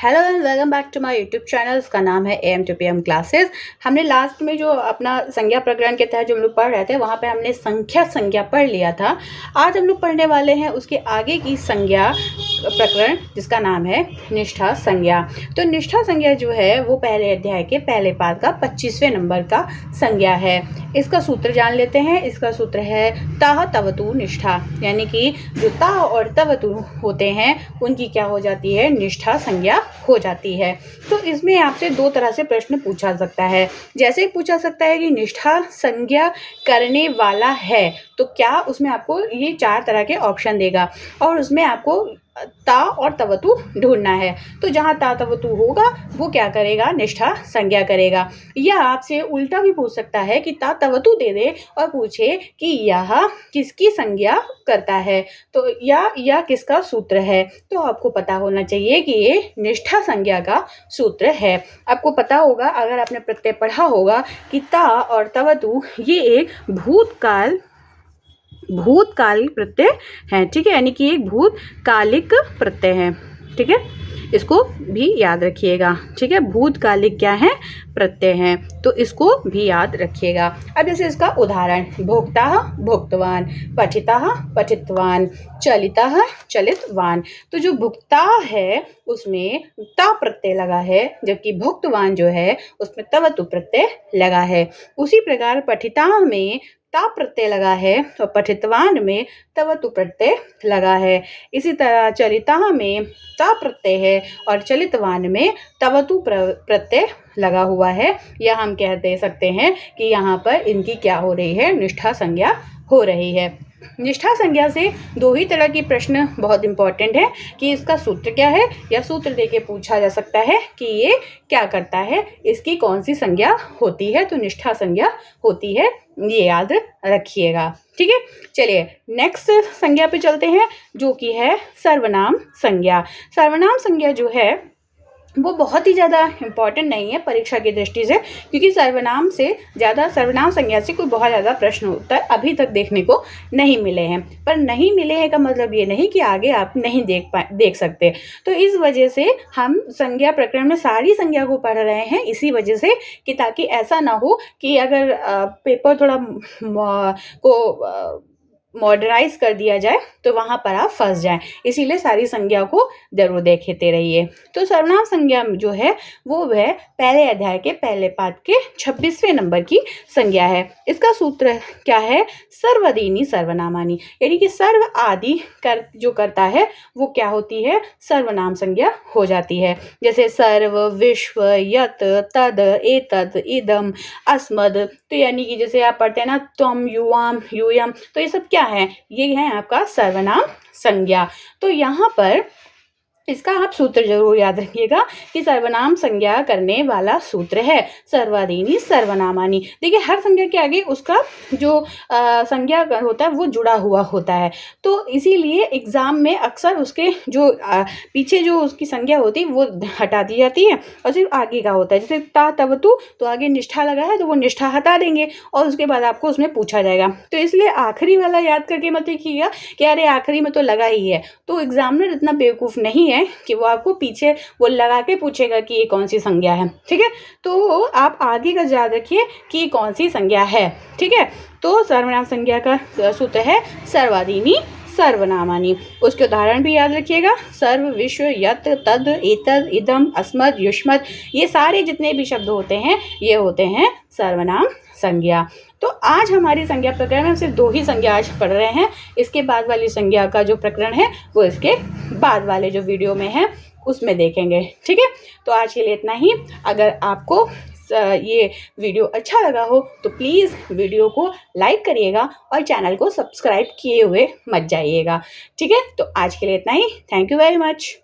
Hello and welcome back to my YouTube channel. इसका नाम है AM to PM क्लासेस। हमने लास्ट में जो अपना संज्ञा प्रकरण के तहत जो हम लोग पढ़ रहे थे वहाँ पे हमने संज्ञा पढ़ लिया था। आज हम लोग पढ़ने वाले हैं उसके आगे की संज्ञा प्रकरण जिसका नाम है निष्ठा संज्ञा। तो निष्ठा संज्ञा जो है वो पहले अध्याय के पहले पाद का 25वें नंबर का संज्ञा है। इसका सूत्र जान लेते हैं। इसका सूत्र है ताह तवतु निष्ठा, यानी कि जो ताह और तवतु होते हैं उनकी क्या हो जाती है, निष्ठा संज्ञा हो जाती है। तो इसमें आपसे दो तरह से प्रश्न पूछा सकता है। जैसे पूछा सकता है कि निष्ठा संज्ञा करने वाला है, तो क्या उसमें आपको ये 4 तरह के ऑप्शन देगा और उसमें आपको ता और तवतु ढूंढना है। तो जहाँ ता तवतु होगा वो क्या करेगा, निष्ठा संज्ञा करेगा। या आपसे उल्टा भी पूछ सकता है कि ता तवतु दे दे और पूछे कि यह किसकी संज्ञा करता है, तो या किसका सूत्र है। तो आपको पता होना चाहिए कि ये निष्ठा संज्ञा का सूत्र है। आपको पता होगा, अगर आपने प्रत्यय पढ़ा होगा, कि ता और तवतु ये एक भूतकालिक प्रत्यय है, ठीक है, यानी कि एक भूतकालिक प्रत्यय है, ठीक है, इसको भी याद रखिएगा, ठीक है। भूतकालिक क्या है, प्रत्यय है, तो इसको भी याद रखिएगा। अब जैसे इसका उदाहरण, भोक्ता भुक्तवान, पठिता पठितवान, चलिता चलितवान। तो जो भुक्ता है उसमें ता प्रत्यय लगा है, जबकि भुक्तवान जो है उसमें तवतु प्रत्यय लगा है। उसी प्रकार पठिता में ता प्रत्यय लगा है और पठितवान में तवतु प्रत्यय लगा है। इसी तरह चलिता में ता प्रत्यय है और चलितवान में तवतु प्रत्यय लगा हुआ है। या हम कह दे सकते हैं कि यहाँ पर इनकी क्या हो रही है, निष्ठा संज्ञा हो रही है। निष्ठा संज्ञा से दो ही तरह के प्रश्न बहुत इंपॉर्टेंट है कि इसका सूत्र क्या है, या सूत्र देके पूछा जा सकता है कि ये क्या करता है, इसकी कौन सी संज्ञा होती है। तो निष्ठा संज्ञा होती है, ये याद रखिएगा, ठीक है। चलिए नेक्स्ट संज्ञा पे चलते हैं, जो कि है सर्वनाम संज्ञा। सर्वनाम संज्ञा जो है वो बहुत ही ज़्यादा इम्पॉर्टेंट नहीं है परीक्षा की दृष्टि से, क्योंकि सर्वनाम संज्ञा से कोई बहुत ज़्यादा प्रश्न उत्तर अभी तक देखने को नहीं मिले हैं। पर नहीं मिले हैं का मतलब ये नहीं कि आगे आप नहीं देख सकते। तो इस वजह से हम संज्ञा प्रकरण में सारी संज्ञा को पढ़ रहे हैं, इसी वजह से कि ताकि ऐसा ना हो कि अगर पेपर थोड़ा मॉडर्नाइज कर दिया जाए तो वहाँ पर आप फंस जाएं। इसीलिए सारी संज्ञा को जरूर देखते रहिए। तो सर्वनाम संज्ञा जो है वो है पहले अध्याय के पहले पाद के 26वें नंबर की संज्ञा है। इसका सूत्र क्या है, सर्वदीनी सर्वनामानी, यानी कि सर्व आदि जो करता है वो क्या होती है, सर्वनाम संज्ञा हो जाती है। जैसे सर्व, विश्व, यत, तद, एतद, इदम, अस्मद। तो यानी कि जैसे आप पढ़ते हैं ना, त्वम, युवाम, यूयम, तो ये सब क्या है, ये है आपका सर्वनाम संज्ञा। तो यहाँ पर इसका आप सूत्र जरूर याद रखिएगा कि सर्वनाम संज्ञा करने वाला सूत्र है सर्वादीनी सर्वनामानी। देखिए हर संज्ञा के आगे उसका जो संज्ञा होता है वो जुड़ा हुआ होता है, तो इसीलिए एग्जाम में अक्सर उसके जो पीछे जो उसकी संज्ञा होती है वो हटा दी जाती है और सिर्फ आगे का होता है। जैसे ता तवतु, तो आगे निष्ठा लगा है तो वो निष्ठा हटा देंगे और उसके बाद आपको उसमें पूछा जाएगा। तो इसलिए आखिरी वाला याद करके मत लिखिएगा कि अरे आखिरी में तो लगा ही है। तो एग्जामिनर इतना बेवकूफ़ नहीं है कि वो आपको पीछे वो लगा के पूछेगा कि ये कौन सी संज्ञा है, ठीक है। तो आप आगे का याद रखिए कि ये कौन सी संज्ञा है, ठीक है। तो सर्वनाम संज्ञा का सूत्र है सर्वादीनी सर्वनामानी। उसके उदाहरण भी याद रखिएगा, सर्व, विश्व, यत, तद, एतद, इदम, अस्मद, युष्मद, ये सारे जितने भी शब्द होते हैं ये होते हैं सर्वनाम संज्ञा। तो आज हमारी संज्ञा प्रकरण में सिर्फ 2 ही संज्ञा आज पढ़ रहे हैं। इसके बाद वाली संज्ञा का जो प्रकरण है वो इसके बाद वाले जो वीडियो में है उसमें देखेंगे, ठीक है। तो आज के लिए इतना ही। अगर आपको ये वीडियो अच्छा लगा हो तो प्लीज़ वीडियो को लाइक करिएगा और चैनल को सब्सक्राइब किए हुए मत जाइएगा, ठीक है। तो आज के लिए इतना ही। Thank you very much.